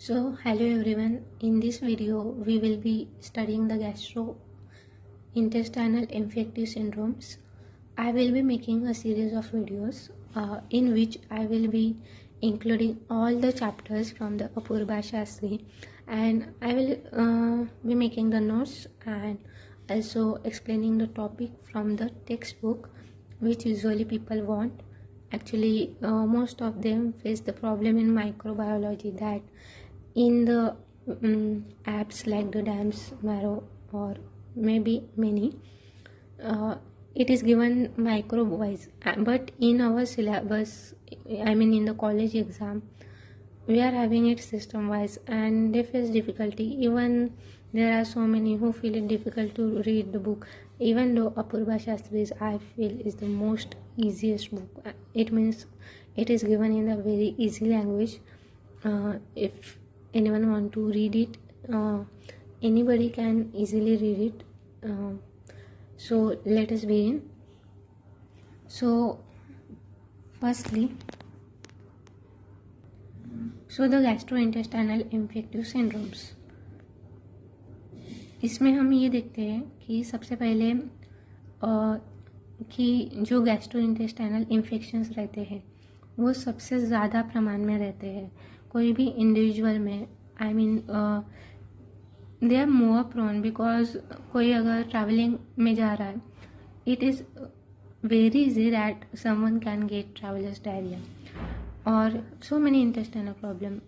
So, hello everyone. In this video, we will be studying the gastrointestinal infective syndromes. I will be making a series of videos in which I will be including all the chapters from the Apurva Shastri, and I will be making the notes and also explaining the topic from the textbook, which usually people want. Actually, most of them face the problem in microbiology that in the apps like the DAMS, Marrow, or maybe many, it is given microbe wise, but in our syllabus, I mean in the college exam, we are having it system wise and they face difficulty. Even there are so many who feel it difficult to read the book, even though Apurva Shastri's I feel is the most easiest book. It means it is given in a very easy language. If anyone want to read it, anybody can easily read it. So let us begin. So firstly, the gastrointestinal infective syndromes, इसमें हम ये देखते हैं कि सबसे पहले कि जो गैस्ट्रोइंटेस्टाइनल इन्फेक्शंस रहते हैं वो सबसे ज़्यादा प्रमाण में रहते हैं कोई भी इंडिविजुअल में. I mean they are more prone because कोई अगर ट्रैवलिंग में जा रहा है, it is very easy that someone can get travellers diarrhoea और so many intestinal problem.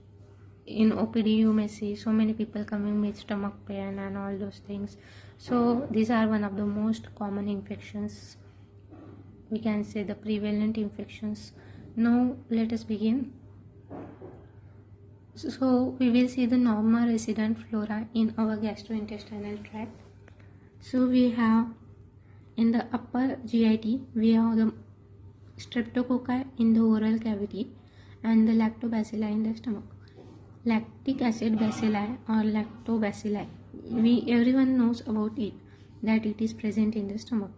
In OPD you may see so many people coming with stomach pain and all those things. So these are one of the most common infections, we can say the prevalent infections. Now let us begin. So we will see the normal resident flora in our gastrointestinal tract. So we have in the upper GIT we have the streptococci in the oral cavity and the lactobacilli in the stomach. Lactic acid bacilli or lactobacilli, everyone knows about it, that it is present in the stomach.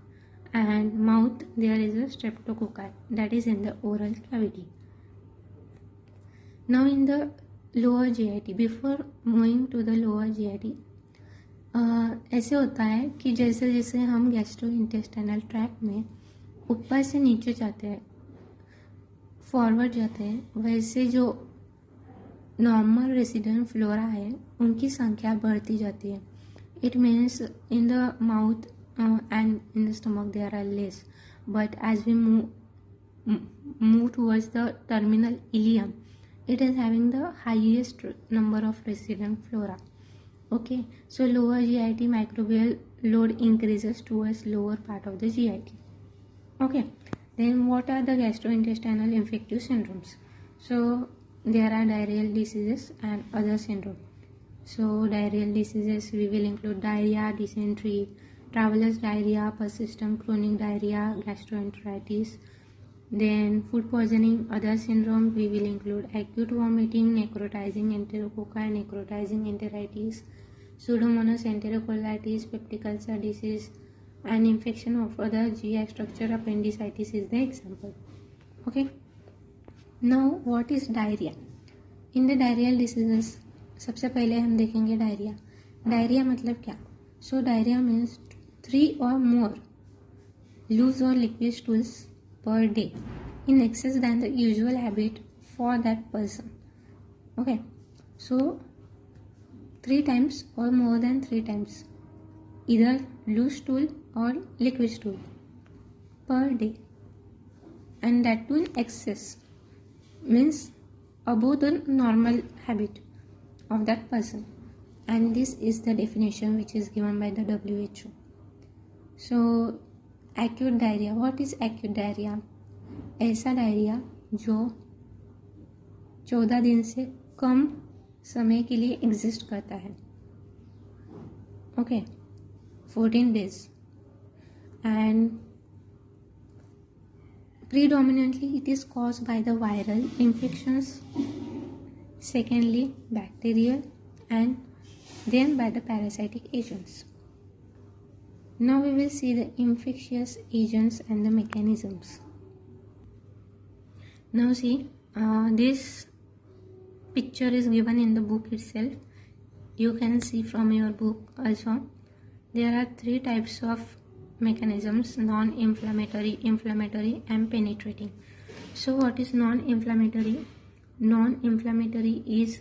And mouth, there is a streptococci that is in the oral cavity. Now in the lower GIT, before moving to the lower GIT, ऐसे होता है कि जैसे जैसे हम gastrointestinal tract में ऊपर से नीचे जाते हैं, फॉरवर्ड जाते हैं, वैसे जो नॉर्मल रेसिडेंट फ्लोरा है उनकी संख्या बढ़ती जाती है. It means in the mouth and in the stomach there are less, but as we move towards the terminal ileum, it is having the highest number of resident flora. Okay, so lower GIT microbial load increases towards lower part of the GIT. Okay, then what are the gastrointestinal infective syndromes? So there are diarrheal diseases and other syndrome. So diarrheal diseases, we will include diarrhea, dysentery, traveler's diarrhea, persistent chronic diarrhea, gastroenteritis. Then food poisoning, other syndrome, we will include acute vomiting, necrotizing enterococci, necrotizing enteritis, pseudomonas enterocolitis, peptic ulcer disease, and infection of other GI structure, appendicitis is the example. Okay, now what is diarrhea? In the diarrheal diseases, सबसे पहले हम देखेंगे diarrhoea. Diarrhoea मतलब क्या? So diarrhea means 3 or more loose or liquid stools per day in excess than the usual habit for that person. Okay, so 3 times or more than 3 times, either loose stool or liquid stool per day, and that too in excess, means above the normal habit of that person. And this is the definition which is given by the WHO. So acute diarrhoea, what is acute diarrhoea? ऐसा diarrhoea जो 14 दिन से कम समय के लिए exist करता है. Okay, 14 days, and predominantly it is caused by the viral infections, secondly bacterial, and then by the parasitic agents. Now we will see the infectious agents and the mechanisms. Now see, this picture is given in the book itself. You can see from your book also. There are 3 types of mechanisms: non-inflammatory, inflammatory, and penetrating. So what is non-inflammatory? Non-inflammatory is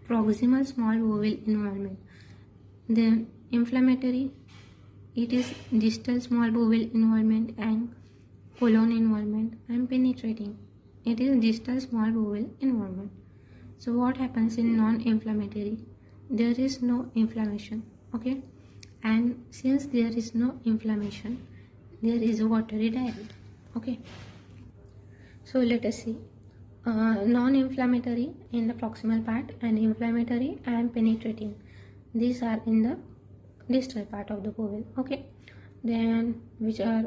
proximal small bowel involvement. Then inflammatory, it is distal small bowel involvement and colon involvement. And penetrating, it is distal small bowel involvement. So what happens in non-inflammatory? There is no inflammation, okay? And since there is no inflammation, there is a watery diarrhea, okay? So let us see. Non-inflammatory in the proximal part, and inflammatory and penetrating, these are in the distal part of the bowel, okay? Then which are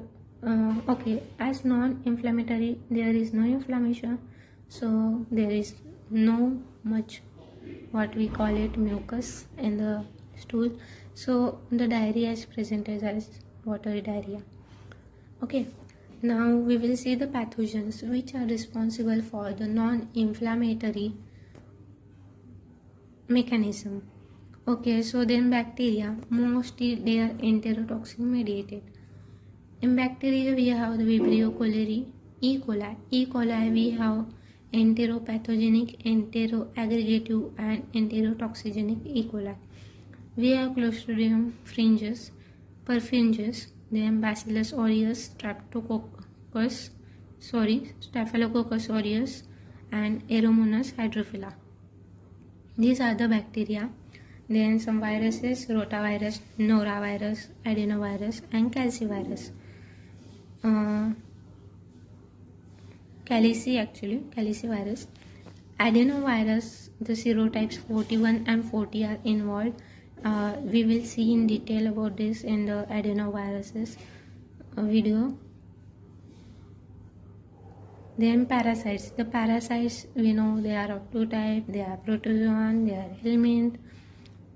okay, as non-inflammatory, there is no inflammation, so there is no much what we call it mucus in the stool, so the diarrhea is presented as watery diarrhea, okay? Now we will see the pathogens which are responsible for the non-inflammatory mechanism. Okay, so then bacteria, mostly they are enterotoxin mediated. In bacteria we have the Vibrio cholerae, E. coli. E. coli we have enteropathogenic, enteroaggregative and enterotoxigenic E. coli. We have Clostridium fringes, perfringens, then Bacillus aureus, Staphylococcus aureus and Aeromonas hydrophila. These are the bacteria. Then some viruses: rotavirus, norovirus, adenovirus and calicivirus. Calicivirus. Adenovirus, the serotypes 41 and 40 are involved. We will see in detail about this in the adenoviruses video. Then parasites. The parasites, we know they are of 2 types. They are protozoan, they are helminth.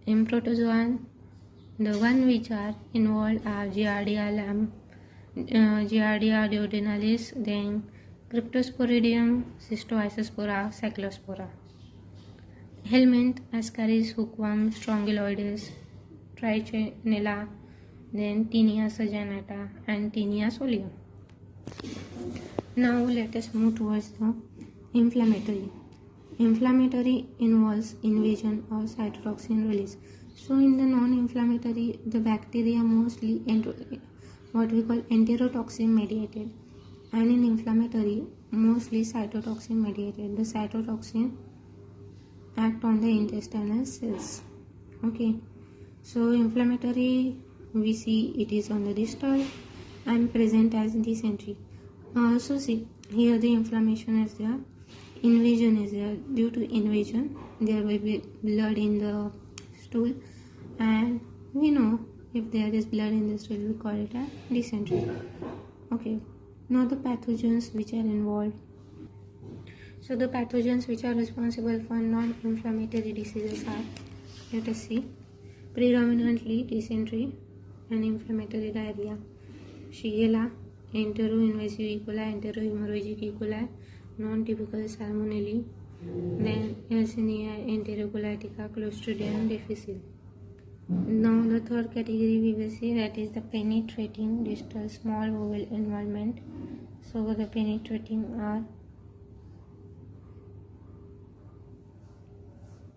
In protozoan, the one which are involved are Giardia duodenalis, then Cryptosporidium, Cystoisospora, Cyclospora. Helminth, Ascaris, hookworm, Strongyloides, Trichinella, then Tinea saginata and Tinea solium. Now let us move towards the inflammatory. Inflammatory involves invasion or cytotoxin release. So in the non-inflammatory, the bacteria mostly what we call enterotoxin mediated, and in inflammatory mostly cytotoxin mediated. The cytotoxin act on the intestinal cells, okay? So inflammatory, we see it is on the distal and present as dysentery. So see here, the inflammation is there, invasion is there. Due to invasion there will be blood in the stool, and we know if there is blood in the stool we call it a dysentery, okay? Now the pathogens which are involved. So the pathogens which are responsible for non-inflammatory diseases are, let us see, predominantly dysentery and inflammatory diarrhea, Shigella, enteroinvasive E. coli, enterohemorrhagic E. coli, non-typical Salmonella, then Yersinia enterocolitica, Clostridium difficile. Now the third category we will see, that is the penetrating distal small bowel involvement. So the penetrating are,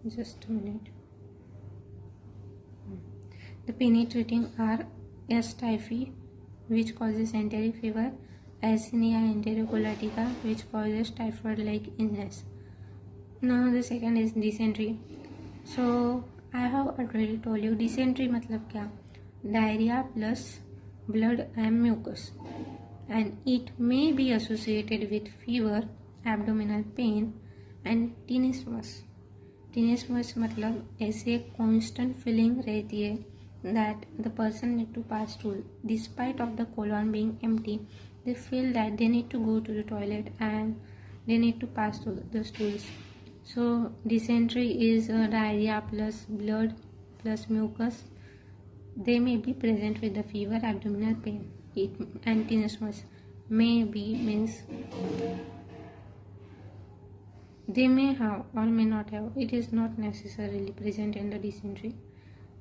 just a minute, the penetrating are S. typhi, which causes enteric fever, Yersinia enterocolitica, which causes typhoid-like illness. Now the second is dysentery. So I have already told you dysentery matlab kya? Diarrhea plus blood and mucus, and it may be associated with fever, abdominal pain and tenesmus. Tenesmus मतलब ऐसे constant feeling रहती है that the person need to pass stool despite of the colon being empty. They feel that they need to go to the toilet and they need to pass through the stools. So dysentery is diarrhea plus blood plus mucus. They may be present with the fever, abdominal pain. Tenesmus may be means They may have or may not have. It is not necessarily present in the dysentery.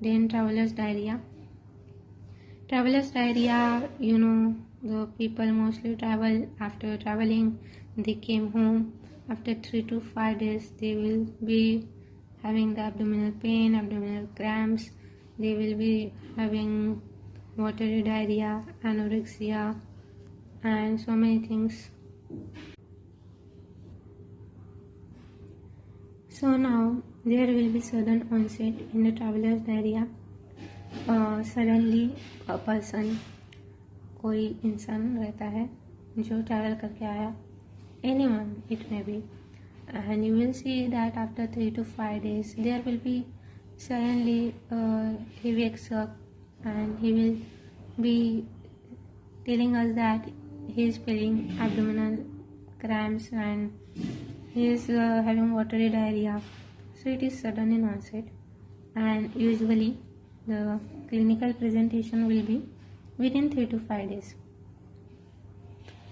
Then traveler's diarrhea. Traveler's diarrhea, the people mostly travel. After traveling, they came home. After 3 to 5 days, they will be having the abdominal pain, abdominal cramps. They will be having watery diarrhea, anorexia, and so many things. So now there will be sudden onset in the traveler's diarrhea. Suddenly a person, कोई इंसान रहता है जो travel करके आया, anyone it may be, and you will see that after 3 to 5 days there will be suddenly he wakes up and he will be telling us that he is feeling abdominal cramps and he is having watery diarrhea. So it is sudden in onset, and usually the clinical presentation will be within 3 to 5 days.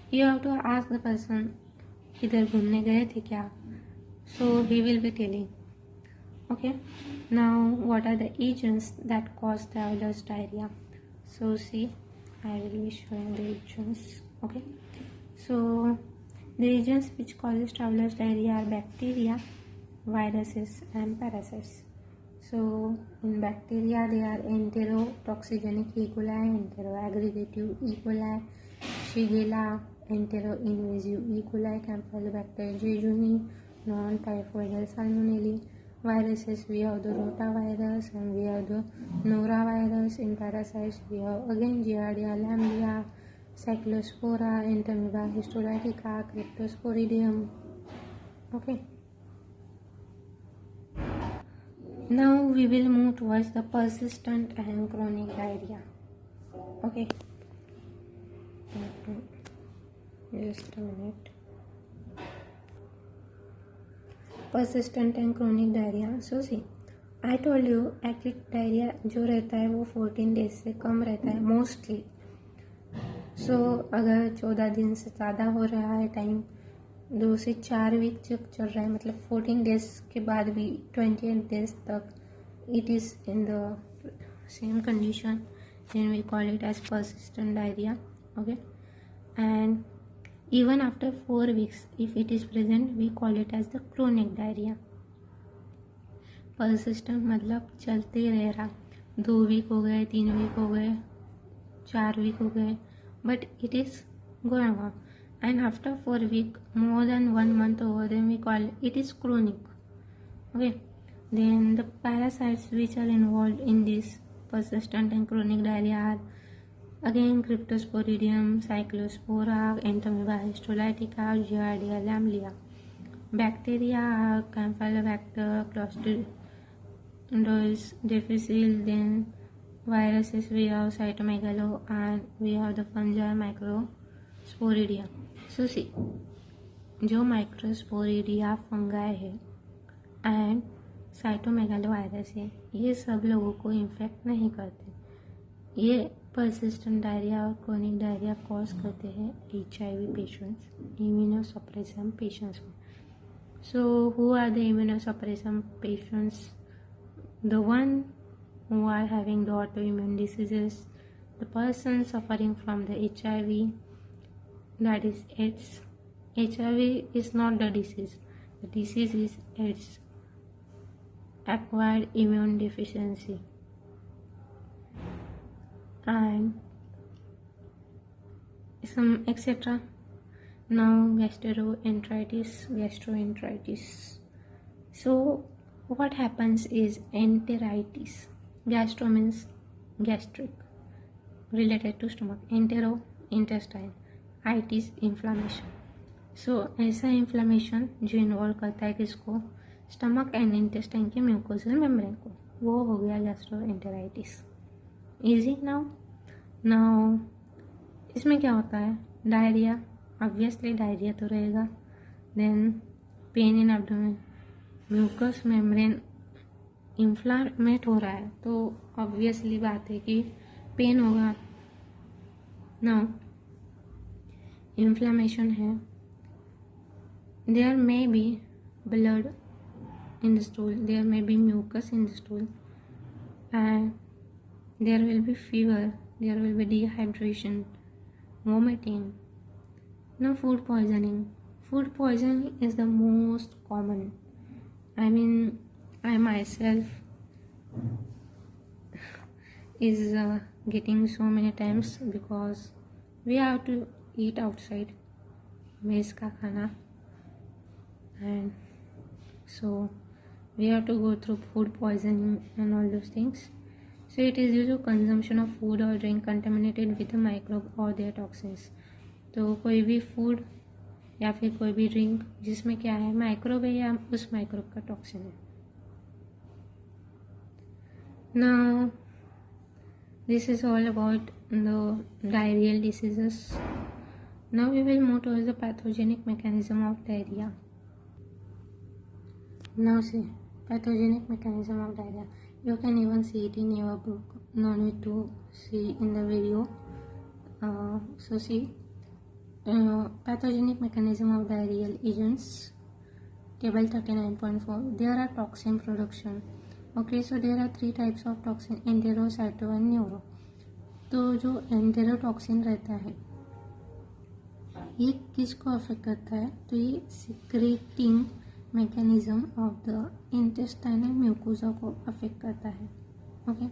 You have to ask the person, इधर घूमने गए थे क्या? So he will be telling. Okay. Now what are the agents that cause traveler's diarrhea? So see, I will be showing the agents. Okay. So the agents which causes traveler's diarrhea are bacteria, viruses, and parasites. So in bacteria there are enterotoxigenic E. coli, enteroaggregative E. coli, Shigella, enteroinvasive E. coli, Campylobacter jejuni, non-typhoidal salmonella. Viruses, we have the rotavirus and we have the norovirus. In parasites we have again Giardia lamblia, Cyclospora, Entamoeba histolytica, Cryptosporidium. Okay. Now we will move towards the persistent and chronic diarrhea. Okay. Just a minute. Persistent and chronic diarrhea. So see, I told you acute diarrhea जो रहता है वो 14 days से कम रहता है mostly. सो अगर 14 दिन से ज़्यादा हो रहा है टाइम, 2 से 4 वीक तक चल रहा है, मतलब 14 डेज के बाद भी 28 डेज तक it is in the same condition, then we call it as persistent diarrhea. Okay. And even after 4 weeks if it is present, we call it as the chronic diarrhea. persistent मतलब चलते ही रह रहा, 2 week हो गए, 3 week हो गए, 4 week हो गए, but it is going on. And after 4 week, more than 1 month over, then we call it is chronic. Okay. Then the parasites which are involved in this persistent and chronic diarrhea are again Cryptosporidium, Cyclospora, Entamoeba histolytica, Giardia lamblia. Bacteria are Campylobacter, Clostridium difficile. Then viruses we have Cytomegalo, and we have the fungi Microsporidia. So see, जो Microsporidia fungi है and cytomegalovirus है, ये सब लोगों को infect नहीं करते. ये persistent डायरिया और क्रोनिक डायरिया कॉज करते हैं HIV पेशेंट्स, इम्यूनोसप्रेशन पेशेंट्स में. So who are the immunosuppression patients? The one who are having the autoimmune diseases, the person suffering from the HIV, that is AIDS. HIV is not the disease. The disease is AIDS, acquired immune deficiency, and some etc. Now gastroenteritis. So what happens is enteritis. Gastro means gastric, related to stomach. Entero intestine, itis inflammation. So ऐसा inflammation जो involve करता है किसको? Stomach and intestine के mucosal membrane को, वो हो गया गैस्ट्रोएंटेराइटिस. इजी. नाउ इसमें क्या होता है? डायरिया, ऑब्वियसली डायरिया तो रहेगा. Then pain in abdomen, mucous membrane inflamed हो रहा है तो ऑब्वियसली बात है कि पेन होगा. नाउ इन्फ्लामेशन है, there may be blood in the stool, there may be mucus in the stool, and there will be fever, there will be dehydration, vomiting. Now food poisoning. Food poisoning is the most common. I mean, I myself is getting so many times because we have to eat outside mess ka khana, and so we have to go through food poisoning and all those things. So it is due to consumption of food or drink contaminated with a microbe or their toxins. तो कोई भी food या फिर कोई भी drink जिसमें क्या है, माइक्रोब है या उस माइक्रोब का टॉक्सिन है. Now this is all about the diarrheal diseases. Now we will move towards the pathogenic mechanism of diarrhea. Now see, pathogenic mechanism of diarrhea. You can even see it in your book. No need to see in the video. So see, pathogenic mechanism of diarrheal agents. Table 39.4. There are toxin production. Okay, so there are three types of toxin: entero, cyto and neuro. तो जो enterotoxin रहता है ये किसको affect करता है? तो ये secreting mechanism of the intestinal mucosa को अफेक्ट करता है. ओके,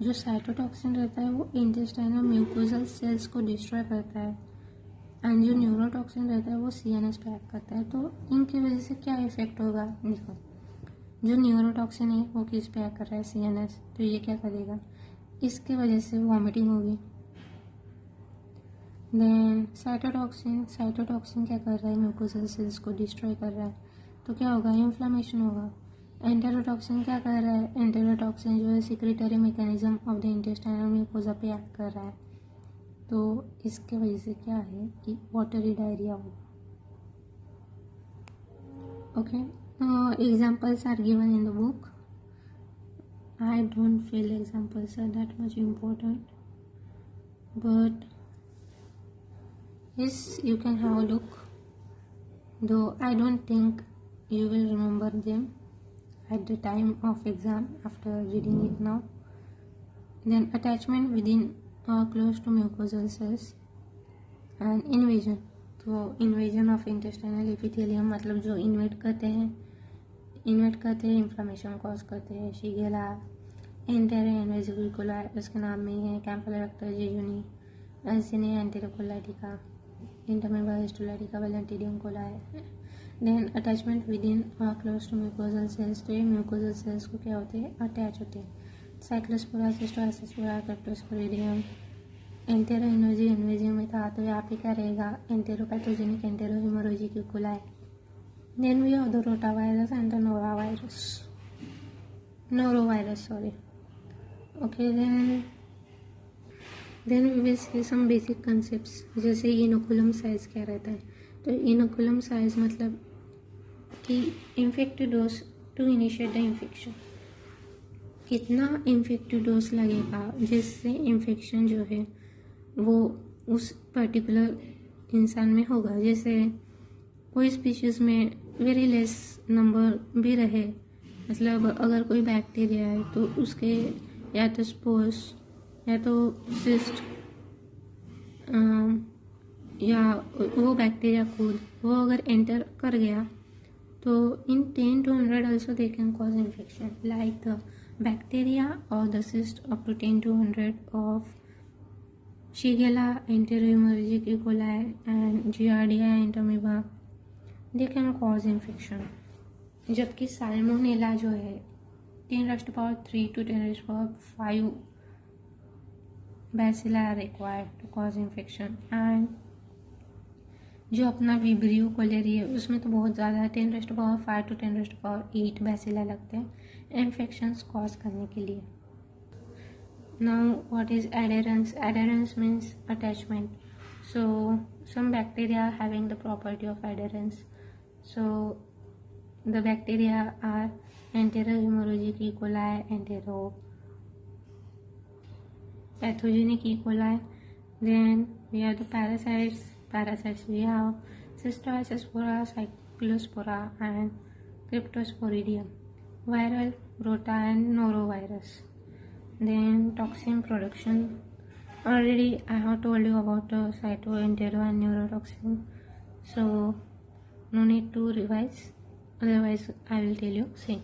जो साइटोटॉक्सिन रहता है वो इंटेस्टाइनल म्यूकोजल सेल्स को डिस्ट्रॉय करता है, एंड जो न्यूरोटॉक्सिन रहता है वो CNS पे एक्ट करता है. तो इनकी वजह से क्या इफेक्ट होगा? देखो, जो न्यूरोटॉक्सिन है वो किस पे एक्ट कर रहा है? CNS. तो ये क्या करेगा? इसके वजह से वॉमिटिंग होगी. देन साइटोटॉक्सिन क्या कर रहा है? म्यूकोजल सेल्स को डिस्ट्रॉय कर रहा है. तो क्या होगा? इन्फ्लामेशन होगा. एंटेरोटॉक्सिन क्या कर रहा है? एंटेरोटॉक्सिन जो है secretory mechanism of the intestinal mucosa पे एक्ट कर रहा है. तो इसके वजह से क्या है कि वाटरी डायरिया होगा. Okay, examples are given in the book. I don't feel examples are that much important, but yes, you can have a look, though I don't think you will remember them at the time of exam after reading it now. Then attachment within or close to mucosal cells and invasion. तो invasion of intestinal epithelium मतलब जो InvIT करते हैं inflammation cause करते हैं. Shigella, entero इन्वेजिकुला उसके नाम में है. Campylobacter jejuni, Yersinia enterocolitica, Entamoeba histolytica, Balantidium coli. Then attachment within और क्लोज टू म्यूकोजल सेल्स. तो ये म्यूकोजल सेल्स को क्या होते हैं? अटैच होते हैं. Cyclospora, Cystoisospora, Cryptosporidium. Entero invasive में था तो यहाँ पे क्या रहेगा? Enteropathogenic entero haemorrhagic E coli. Then we have the rotavirus and the norovirus, sorry. Okay, then we will see some basic concepts. जैसे इनोकुलम साइज क्या रहता है? तो इनोकुलम साइज मतलब कि infective dose to initiate the infection. कितना infective dose लगेगा जिससे इन्फेक्शन जो है वो उस पर्टिकुलर इंसान में होगा. जैसे कोई स्पीशीज़ में वेरी लेस नंबर भी रहे, मतलब अगर कोई बैक्टीरिया है तो उसके या तो स्पोर्स या तो सिस्ट या वो बैक्टीरिया खुद वो अगर एंटर कर गया तो इन 10 to 100 also they can cause infection, like the bacteria or the cyst up to 10 to 100 of Shigella, Enterohemorrhagic E. coli and Giardia intermiba, they can cause infection. जबकि साल्मोनेला जो है 10⁻³ to 10⁵ bacilli are required to cause infection. and जो अपना vibrio cholerae है उसमें तो बहुत ज़्यादा है, 10⁵ to 10⁸ बैसिला लगते हैं इन्फेक्शंस कॉज करने के लिए. Now what is adherence? Adherence means attachment. So some bacteria are having the property of adherence. So the bacteria are Enterohemorrhagic E. coli, Enteropathogenic E. coli. Then we have the parasites. We have Cystoisospora, Cyclospora and Cryptosporidium, viral rota and norovirus. Then toxin production. Already I have told you about cyto, entero and neurotoxin. So no need to revise. Otherwise I will tell you. See,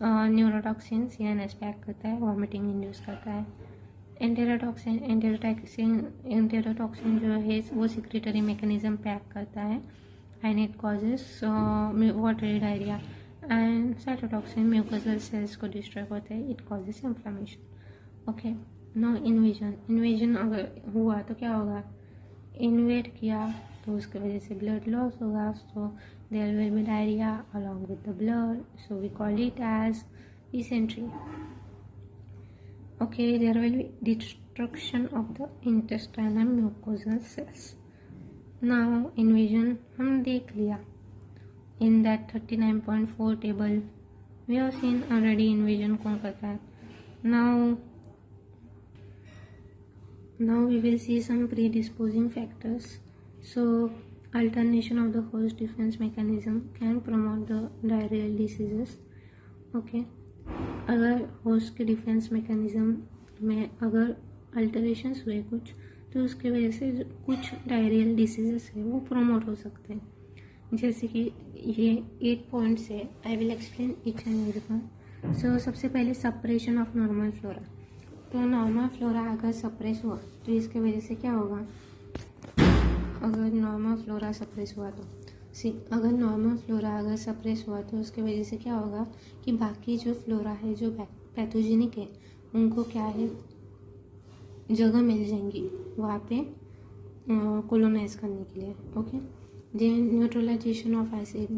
neurotoxin CNS pack करता है, vomiting induce करता है. Enterotoxin जो है वो secretary mechanism पैक करता है and it causes watery diarrhoea. And cytotoxin mucosal cells को डिस्ट्रॉय करता है, it causes inflammation. Okay, no invasion अगर हुआ तो क्या होगा, इन्वेड किया तो उसकी वजह से ब्लड लॉस होगा, so there will be diarrhoea along with the blood, so we call it as dysentery. Okay, there will be destruction of the intestinal mucosal cells. Now invasion हम देख लिया. In that 39.4 table we have seen already invasion कौन करता है. Now we will see some predisposing factors. So alternation of the host defense mechanism can promote the diarrheal diseases. Okay, अगर host के defence mechanism में अगर alterations हुए कुछ, तो उसके वजह से कुछ डायरियल डिसीजेस है वो प्रोमोट हो सकते हैं. जैसे कि ये 8 पॉइंट्स है, I will explain each and every one. So सबसे पहले सप्रेशन ऑफ नॉर्मल फ्लोरा. तो नॉर्मल फ्लोरा अगर सप्रेस हुआ तो इसके वजह से क्या होगा, अगर नॉर्मल फ्लोरा सप्रेस हुआ तो अगर नॉर्मल फ्लोरा अगर सप्रेस हुआ तो उसके वजह से क्या होगा कि बाकी जो फ्लोरा है जो पैथोजेनिक है उनको क्या है जगह मिल जाएंगी वहाँ पे कोलोनाइज करने के लिए. Okay, then neutralisation of acid.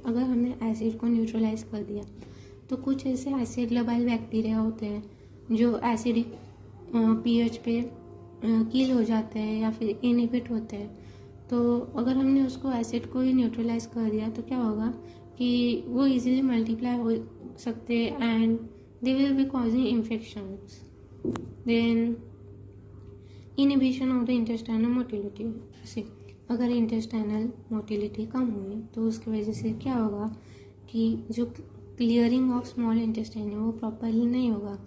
अगर हमने एसिड को न्यूट्रलाइज कर दिया तो कुछ ऐसे एसिड लबाइल बैक्टीरिया होते हैं जो एसिडिक पीएच पे किल हो जाते हैं या फिर इनहिबिट होते हैं. तो अगर हमने उसको एसिड को ही न्यूट्रलाइज कर दिया तो क्या होगा कि वो इजीली मल्टीप्लाई हो सकते हैं and they will be causing infections. Then inhibition of the intestinal motility. से अगर इंटेस्टाइनल मोटिलिटी कम हुई तो उसकी वजह से क्या होगा कि जो क्लियरिंग ऑफ स्मॉल इंटेस्टाइन है वो प्रॉपरली नहीं होगा.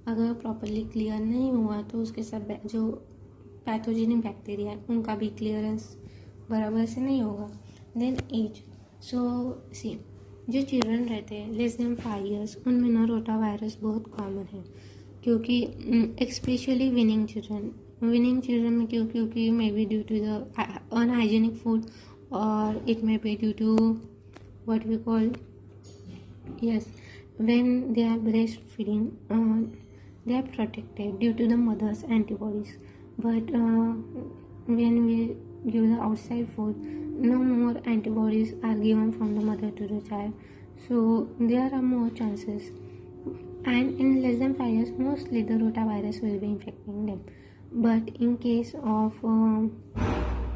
अगर प्रॉपरली क्लियर नहीं हुआ तो उसके सब जो पैथोजेनिक बैक्टीरिया है उनका भी क्लियरेंस बराबर से नहीं होगा. Then as. सो सी, जो चिल्ड्रन रहते हैं लेस देन 5 years उनमें ना रोटा वायरस बहुत कॉमन है, क्योंकि स्पेशली विनिंग चिल्ड्रन में क्योंकि may be due to the unhygienic food और it may be due to what we call when they are breastfeeding they are protected due to the mother's antibodies, but when we give the outside food no more antibodies are given from the mother to the child, so there are more chances, and in less than 5 years mostly the rotavirus will be infecting them. But in case of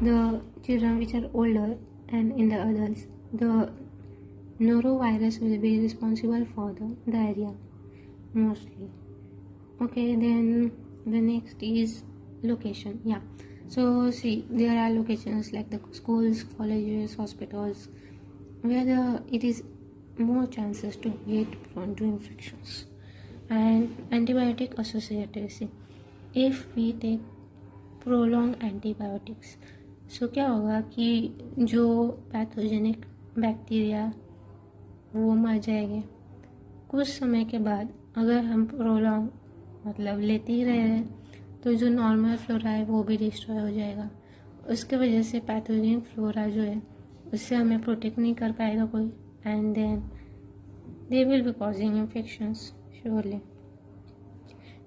the children which are older and in the adults, the norovirus will be responsible for the diarrhea mostly. Okay, then the next is location. So see, there are locations like the schools, colleges, hospitals where it is more chances to get prone to infections. And antibiotic associated. See, if we take prolonged antibiotics, so क्या होगा कि जो pathogenic bacteria वो मर जाएंगे कुछ समय के बाद. अगर हम प्रोलॉन्ग मतलब लेते ही रहे हैं तो जो नॉर्मल फ्लोरा है वो भी डिस्ट्रॉय हो जाएगा. उसके वजह से पैथोजेनिक फ्लोरा जो है उससे हमें प्रोटेक्ट नहीं कर पाएगा कोई, and then they will be causing infections surely.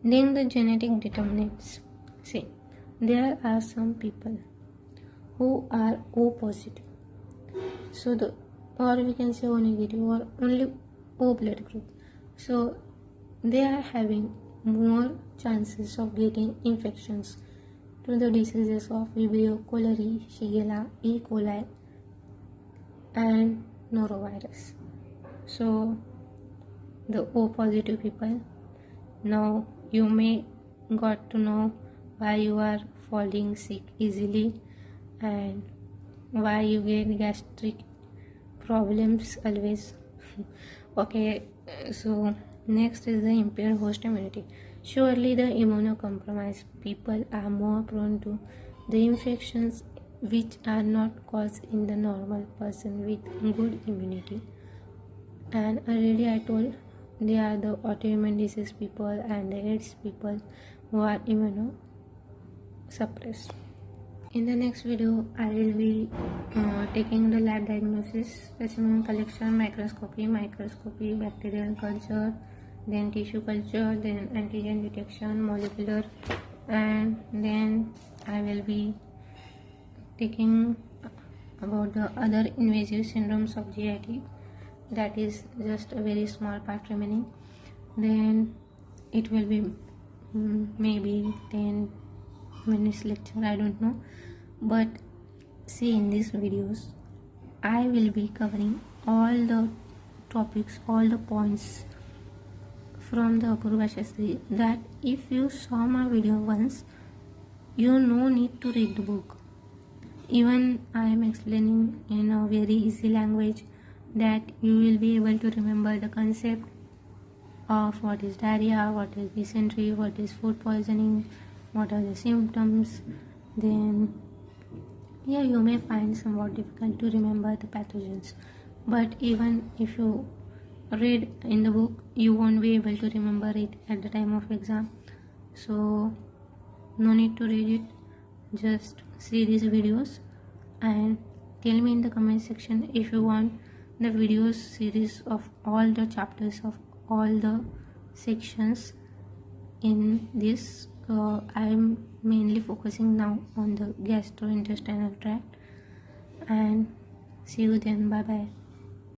Then the genetic determinants. Say there are some people who are O positive, so or we can say O negative or only O blood group, so they are having more chances of getting infections to the diseases of Vibrio cholerae, Shigella, E. coli and norovirus. So the O positive people, now you may got to know why you are falling sick easily and why you get gastric problems always. Okay, so next is the impaired host immunity. Surely the immunocompromised people are more prone to the infections which are not caused in the normal person with good immunity. And already I told they are the autoimmune disease people and the AIDS people who are immunosuppressed. In the next video, I will be taking the lab diagnosis, specimen collection, microscopy, bacterial culture, then tissue culture, then antigen detection, molecular, and then I will be taking about the other invasive syndromes of GIT. That is just a very small part remaining. Then it will be maybe 10 minutes lecture, I don't know, but see, in these videos I will be covering all the topics, all the points from the Apurva Shastri, that if you saw my video once, you no need to read the book. Even I am explaining in a very easy language that you will be able to remember the concept of what is diarrhea, what is dysentery, what is food poisoning, what are the symptoms. Then yeah, you may find somewhat difficult to remember the pathogens, but even if you read in the book, you won't be able to remember it at the time of exam. So no need to read it, just see these videos and tell me in the comment section if you want the videos series of all the chapters of all the sections in this. I am mainly focusing now on the gastrointestinal tract, and see you then. Bye bye.